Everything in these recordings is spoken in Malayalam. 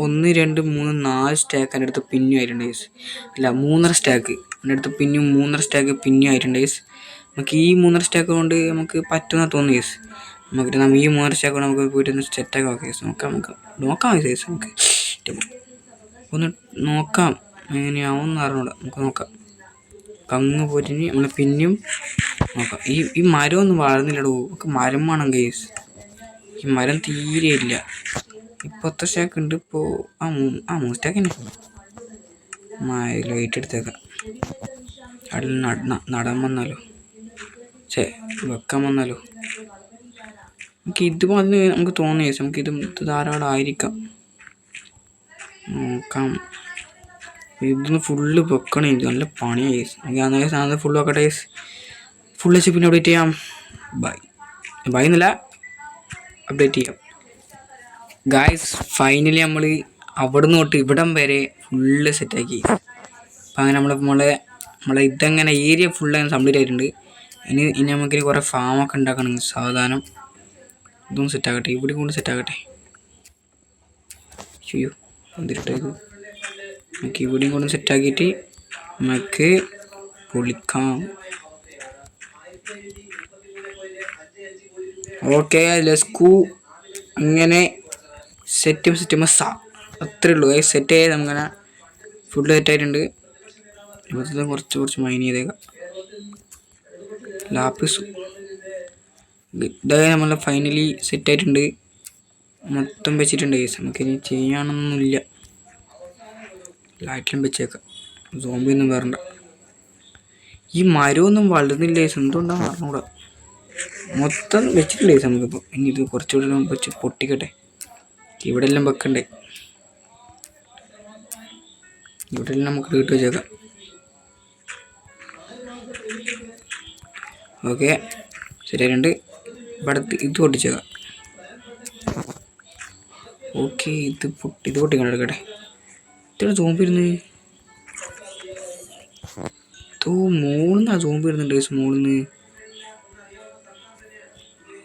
1 2 3 4 സ്റ്റാക്ക് എൻ്റെ അടുത്ത് പിന്നും ആയിട്ടുണ്ട് ഗൈസ്. അല്ല 3.5 സ്റ്റാക്ക് എൻ്റെ അടുത്ത് പിന്നും 3.5 സ്റ്റാക്ക് പിന്നും ആയിട്ടുണ്ട് ഗൈസ്. നമുക്ക് ഈ 3.5 സ്റ്റാക്ക് കൊണ്ട് നമുക്ക് പറ്റുന്ന തോന്നുന്നു ഗൈസ്. നമുക്ക് ഈ 3.5 സ്റ്റാക്ക് കൊണ്ട് നമുക്ക് പോയിട്ട് ഒന്ന് സെറ്റാക്കി നോക്കാം ഗൈസ്. നോക്കാം ഗൈസ്. നമുക്ക് ഒന്ന് നോക്കാം എങ്ങനെയാവുമെന്ന് അറിഞ്ഞൂടാ. നമുക്ക് നോക്കാം. കങ്ങ് പോയിട്ട് നമ്മൾ പിന്നും നോക്കാം. ഈ മരം ഒന്നും വളർന്നില്ലടോ. നമുക്ക് മരം വേണം ഗൈസ്. ഈ മരം തീരെ ഇല്ല. ഇപ്പോഴത്തെ സ്റ്റാക്ക് ഉണ്ട്. ഇപ്പോൾ ആ 3 സ്റ്റാക്ക് തന്നെ ലൈറ്റ് എടുത്തേക്കാം. അതിൽ നടാൻ വന്നാലോ വെക്കാൻ വന്നാലോ. നമുക്ക് ഇത് വന്ന് നമുക്ക് തോന്നിയ ഗൈസ്. നമുക്കിത് ധാരാളം ആയിരിക്കാം. നോക്കാം. ഇതൊന്ന് ഫുള്ള് വെക്കണേ. ഇത് നല്ല പണിയാണ് ഗൈസ്. നമുക്ക് സാധനം ഫുള്ള് വെക്കട്ടെ ഗൈസ്. ഫുൾ വെച്ച് പിന്നെ അപ്ഡേറ്റ് ചെയ്യാം. ബൈ എന്നല്ല, അപ്ഡേറ്റ് ചെയ്യാം ഗായ്സ്. ഫൈനലി നമ്മൾ അവിടുന്ന് തൊട്ട് ഇവിടം വരെ ഫുള്ള് സെറ്റാക്കി. അപ്പം അങ്ങനെ നമ്മളെ ഇതങ്ങനെ ഏരിയ ഫുള്ള് കംപ്ലീറ്റ് ആയിട്ടുണ്ട്. ഇനി നമുക്കിനി കുറേ ഫാമൊക്കെ ഉണ്ടാക്കണം. സാവധാനം ഇതൊന്നും സെറ്റാക്കട്ടെ. ഇവിടെ കൊണ്ട് സെറ്റാക്കട്ടെ. ചെയ്യൂ എന്തിട്ട് ഇത് നമുക്ക് ഇവിടെയും കൊണ്ട് സെറ്റാക്കിയിട്ട് നമുക്ക് പൊളിക്കാം. ഓക്കെ ലെസ്കൂ. അങ്ങനെ സെറ്റ് മസാ അത്രേ ഉള്ളൂ. സെറ്റ് ആയത് നമുക്കങ്ങനെ ഫുഡ് സെറ്റായിട്ടുണ്ട്. ഇപ്പോഴത്തെ കുറച്ച് മൈൻ ചെയ്തേക്കാം. ലാപ്പിസ് ഇതായി നമ്മൾ ഫൈനലി സെറ്റായിട്ടുണ്ട്. മൊത്തം വെച്ചിട്ടുണ്ട് ഗൈസ്. നമുക്കിനി ചെയ്യാനൊന്നുമില്ല. ലൈറ്റിലും വെച്ചേക്കാം. സോംബി ഒന്നും വരണ്ട. ഈ മരമൊന്നും വളർന്നില്ല ഗൈസ്. എന്തുകൊണ്ടാണ് അറിഞ്ഞൂടാ. മൊത്തം വെച്ചിട്ടുണ്ട് ഗൈസ്. നമുക്കിപ്പോൾ ഇനി ഇത് കുറച്ചുകൂടെ വെച്ച് പൊട്ടിക്കട്ടെ. ഇവിടെ എല്ലാം വെക്കണ്ടേ. ഇവിടെ എല്ലാം നമുക്ക് ഇട്ട് വെച്ചേക്കാം. ഓക്കെ ശരിയായിട്ടുണ്ട്. ഇവിടെ ഇത് പൊട്ടിച്ചേക്കാം. ഓക്കെ ഇത് പൊട്ടിക്കണം. എടുക്കട്ടെ. ഇത്ര സോംബി ഇരുന്ന് മോളിന്നാ സോംബി വരുന്നുണ്ട് ഗൈസ്. മോളിന്ന്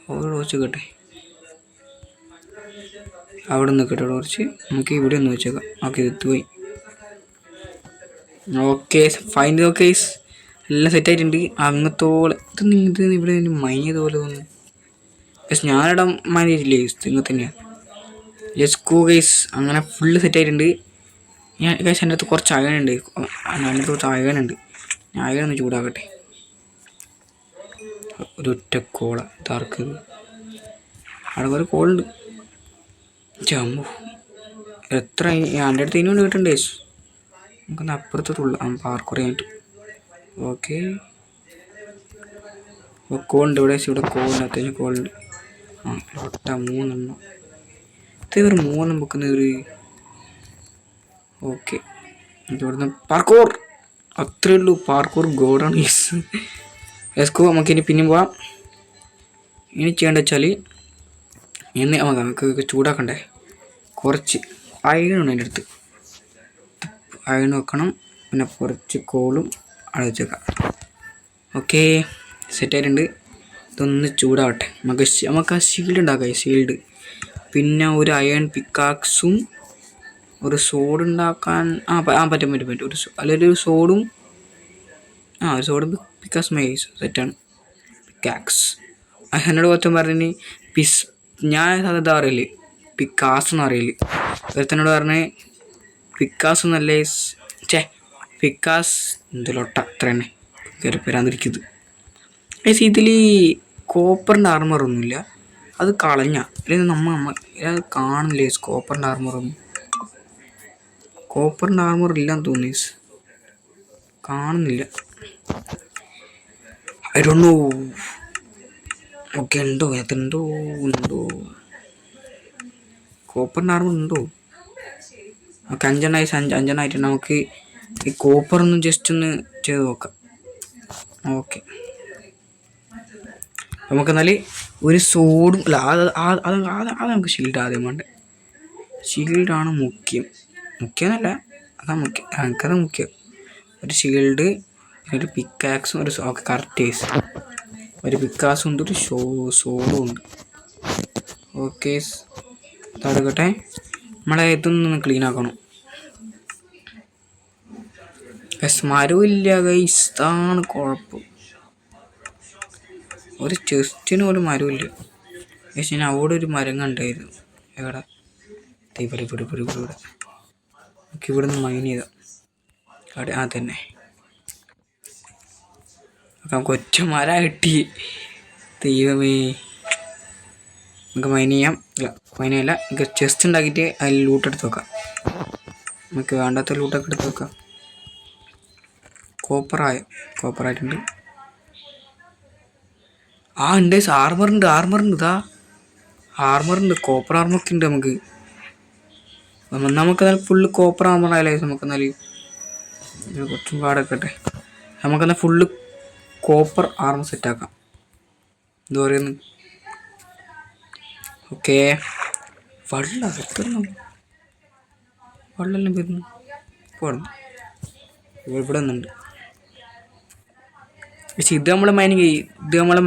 അവിടെ വെച്ചേക്കട്ടെ. അവിടെ നിൽക്കട്ടെ. കുറച്ച് നമുക്ക് ഇവിടെ ഒന്ന് വെച്ചേക്കാം. ഓക്കെ ഇത് പോയി. Okay fine. ഓക്കെ എല്ലാം സെറ്റായിട്ടുണ്ട്. അങ്ങത്തോളം ഇത് ഇവിടെ മൈൻ ചെയ്തപോലെ തോന്നുന്നു. ഗൈസ് ഞാനിടാൻ മൈൻ ചെയ്തില്ലേ ഗൈസ്. ഇങ്ങനെ തന്നെയാണ്. Let's guys. അങ്ങനെ ഫുള്ള് സെറ്റായിട്ടുണ്ട്. ഗൈസ് എൻ്റെ അടുത്ത് കുറച്ച് അയനുണ്ട്. ഞാൻ അയനൊന്ന് ചൂടാക്കട്ടെ. ഒരൊറ്റ കോള ഇതാർക്ക് അവിടെ കുറേ കോളുണ്ട്. ചമ്മു എത്ര എൻ്റെ അടുത്ത് ഇനി കൊണ്ട് കിട്ടണ്ടേ ഗൈസ്. നമുക്കൊന്ന് അപ്പുറത്തുള്ള പാർക്കുറ കഴിഞ്ഞിട്ട്. ഓക്കെ കോളുണ്ട് ഇവിടെ. കോളുണ്ട്. അത്യാവശ്യം കോളുണ്ട്. ഒട്ട 3 എണ്ണം. ഇതൊരു 3 എണ്ണം വെക്കുന്ന ഓക്കെ ഇവിടുന്ന് പാർക്കൂർ അത്രേ ഉള്ളൂ. Parkour ഗോഡാണ് guys. ലെറ്റ്സ് നമുക്കിനി പിന്നെയും പോവാം. ഇനി ചെയ്യേണ്ടത് വെച്ചാൽ നമുക്ക് ചൂടാക്കണ്ടേ. കുറച്ച് അയണുണ്ട് എൻ്റെ അടുത്ത്. അയൺ വെക്കണം. പിന്നെ കുറച്ച് കോളും അവിടെ വെച്ചേക്കാം. ഓക്കെ സെറ്റായിട്ടുണ്ട്. ഇതൊന്ന് ചൂടാവട്ടെ. നമുക്ക് ആ ഷീൽഡ് ഉണ്ടാക്കാം. ഷീൽഡ് പിന്നെ ഒരു അയൺ പിക്കാക്സും ഒരു സോഡ് ഉണ്ടാക്കാൻ പറ്റും. ഒരു സോഡും ഒരു സോഡും പിക്കാസ് മൈസ് സെറ്റാണ്. പിക്കാക്സ് എന്നോട് കുറച്ചും പറഞ്ഞ് ഞാൻ സാധാരണ അറിയില്ലേ പിക്കാസ് എന്ന് അറിയില്ല. ഒരുത്തനോട് പറഞ്ഞ് പിക്കാസ് എന്നല്ലേ. പിക്കാസ് എന്തിലൊട്ട അത്ര തന്നെ കയറി വരാതിരിക്കുന്നത്. ഇതിൽ കോപ്പറിൻ്റെ ആർമറൊന്നുമില്ല. അത് കളഞ്ഞ അത് കാണില്ലേ. കോപ്പറിൻ്റെ ആർമറൊന്നും ഇല്ലാന്ന് തോന്നി. കാണുന്നില്ല. I don't know. ഓക്കെ ഉണ്ടോ അതുണ്ടോ കോപ്പറിൻ്റെ ആർമർ ഉണ്ടോ. നമുക്ക് 5 ആയിട്ട് നമുക്ക് ഈ കോപ്പറൊന്നും ജസ്റ്റ് ഒന്ന് ചെയ്ത് നോക്കാം. ഓക്കെ നമുക്കെന്നാൽ ഒരു സോഡും അല്ല അത് നമുക്ക് ഷീൽഡ് ആദ്യം വേണ്ടേ. ഷീൽഡാണ് മുഖ്യമല്ല എനിക്കത് മുഖ്യം. ഒരു ഷീൽഡ് ഒരു പിക്കാക്സും ഒരു കറക്റ്റ് ഒരു പിക്കാസും ഉണ്ട്. ഒരു സോഡും ഉണ്ട്. ഓക്കെ തടുക്കട്ടെ. നമ്മളെ ഇതൊന്നും ക്ലീൻ ആക്കണം. മരവും ഇല്ല ഗൈസ്, ഇതാണ് കുഴപ്പം. ഒരു ചെസ്റ്റിന് പോലും മരമില്ല ഗൈസ്. ഞാൻ അവിടെ ഒരു മരം കണ്ടായിരുന്നു. എവിടെ? ഇവിടെ നമുക്ക് ഇവിടെ നിന്ന് മൈൻ ചെയ്താം. അവിടെ തന്നെ നമുക്ക് ഒറ്റ മരം കിട്ടി. ദൈവമേ, നമുക്ക് മൈൻ ചെയ്യാം. ഇല്ല, മൈൻ ചെയ്യല്ല. നമുക്ക് ചെസ്റ്റ് ഉണ്ടാക്കിയിട്ട് അതിൽ ലൂട്ട് എടുത്ത് വെക്കാം. നമുക്ക് വേണ്ടാത്ത ലൂട്ടൊക്കെ എടുത്ത് വെക്കാം. കോപ്പറായിട്ടുണ്ട്. ഉണ്ട് ആർമറുണ്ട്. ഇതാ ആർമറുണ്ട്, കോപ്പർ ആർമറൊക്കെ ഉണ്ട്. നമുക്കെന്നാൽ ഫുള്ള് കോപ്പർ ആർമറായാലേ നമുക്കെന്നാൽ കുറച്ചും പാടൊക്കെ. നമുക്കെന്നാൽ ഫുള്ള് കോപ്പർ ആർമർ സെറ്റാക്കാം. എന്താ പറയുന്നു? ഓക്കെ, വെള്ളം വരുന്നു. പോകണം, ഇവിടെ ഒന്നുണ്ട്. പക്ഷെ ഇത് നമ്മളെ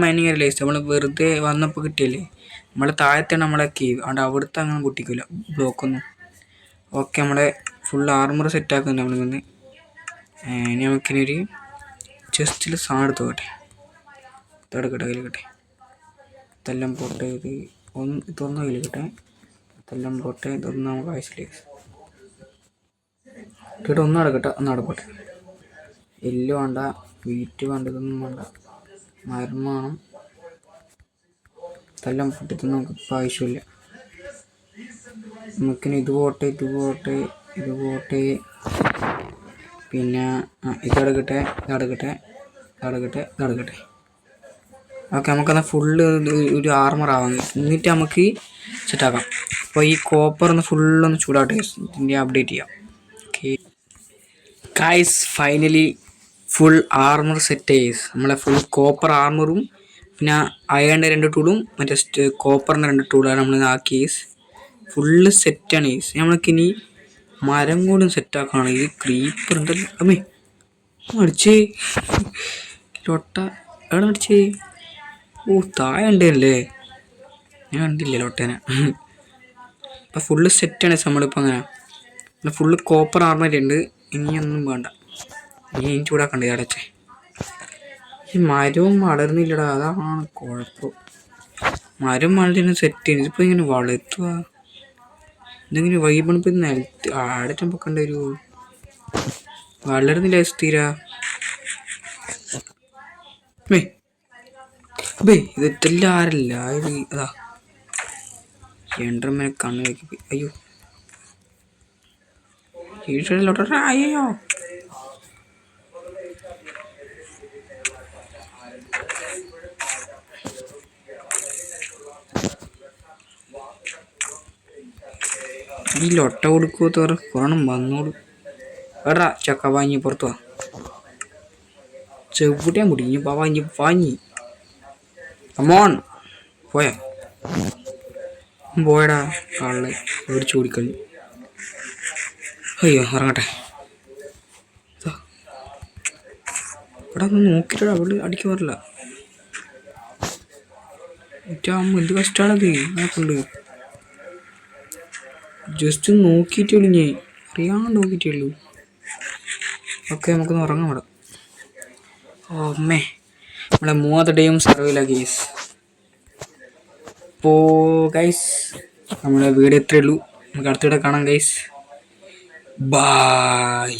മൈനിങ് അല്ലേ. നമ്മൾ വെറുതെ വന്നപ്പോൾ കിട്ടിയല്ലേ. നമ്മളെ താഴത്താണ് നമ്മളെ കേവ്. അതുകൊണ്ട് അവിടുത്തെ അങ്ങനെ പൊട്ടിക്കില്ല ബ്ലോക്കൊന്നും. ഓക്കെ, നമ്മളെ ഫുൾ ആർമർ സെറ്റാക്കുന്നുണ്ട് നമ്മളിന്ന്. ഇനി നമുക്കിനൊരു ചെസ്റ്റിൽ സാധനം എടുത്ത് പോകട്ടെ. കയ്യിലെക്കട്ടെ. ഇതെല്ലാം പോട്ടെ. ഇതൊന്നും കയ്യിലെക്കട്ടെ. ഇതെല്ലാം പോട്ടെ. ഇതൊന്നും നമുക്ക് ആവശ്യമില്ല. കേട്ടോ, ഒന്നും നടക്കട്ടെ. പോട്ടെ. എല്ല് വേണ്ട, വീറ്റ് വേണ്ട, ഇതൊന്നും വേണ്ട. മരം വേണം. ഇതെല്ലാം പൊട്ടിത്തൊന്നും നമുക്ക് ഇപ്പം ആവശ്യമില്ല. നമുക്കിനി ഇത് പോട്ടെ. പിന്നെ ഇതടക്കട്ടെ. ഓക്കെ, നമുക്കെന്നാൽ ഫുള്ള് ഒരു ആർമർ ആവാം. എന്നിട്ട് നമുക്ക് സെറ്റാക്കാം. അപ്പോൾ ഈ കോപ്പർ ഫുള്ളൊന്ന് ചൂടാവട്ടെ. ഇതിൻ്റെ അപ്ഡേറ്റ് ചെയ്യാം. Okay guys, finally full armour set ചെയ്ത് നമ്മളെ ഫുൾ കോപ്പർ ആർമറും പിന്നെ അയണിൻ്റെ 2 ടൂളും മറ്റേ കോപ്പറിൻ്റെ 2 ടൂളാണ് നമ്മൾ ആക്കി. ഫുള്ള് സെറ്റാണ്. നമ്മൾക്കിനി മരം കൂടി സെറ്റാക്കണം. ഇത് ക്രീപ്പർ ഉണ്ടല്ലോ. അമ്മേ അടിച്ചേ ലൊട്ട. എവിടെ അടിച്ചേ? താഴെ ഉണ്ടല്ലേ, ഞാൻ കണ്ടില്ല ലൊട്ടേനെ. അപ്പം ഫുള്ള് സെറ്റാണ് നമ്മളിപ്പോൾ. അങ്ങനെ ഫുള്ള് കോപ്പർ ആർമറുണ്ട്. ഇനിയൊന്നും വേണ്ട. ഇനി ചൂടാക്കണ്ടേ അടച്ചേ. ഈ മരവും വളർന്നില്ലടാ, അതാണ് കുഴപ്പം. മരം വളരുന്ന സെറ്റ് ചെയ്യുന്നത്. ഇതിപ്പോൾ ഇങ്ങനെ വളർത്തുക എന്തെങ്കിലും വൈബണിപ്പോൾ നിലത്ത് ആടറ്റം പൊക്കണ്ട ഒരു വളരുന്നില്ല. സ്ഥിര ഇതെല്ലാം ആരല്ല. അതാ എൻഡർമാനെ കണ്ണ് നോക്കി. അയ്യോ അയ്യോ, ഈ ലൊട്ട കൊടുക്കുമോ തോറ കൊറണം വന്നോളൂ. എടാ ചക്ക വാങ്ങി പുറത്തു വാ. ചെവിട്ടിയാൻ മുടി വാങ്ങി അമ്മോൺ പോയടാ. കള്ള് മേടിച്ചു കുടിക്കളി. അയ്യോ, ഇറങ്ങട്ടെ. ഇവിടെ ഒന്ന് നോക്കിയിട്ടാ അവള് അടിക്കാൻ പാടില്ല. അമ്മ എന്ത് കഷ്ടമാണത്. നോക്കണ്ട് ജസ്റ്റ് നോക്കിയിട്ടുള്ളൂ, ഞാൻ അറിയാണ്ട് നോക്കിയിട്ടുള്ളൂ. ഓക്കെ, നമുക്കൊന്ന് ഉറങ്ങാം ഇവിടെ. അമ്മേ, നമ്മളെ 3 ഡേയും സർവൈല ഗൈസ്. അപ്പോൾ ഗൈസ്, നമ്മളെ വീഡിയോ ഇത്രയേ ഉള്ളൂ. നമുക്ക് അടുത്തിടെ കാണാം ഗൈസ്. ബൈ.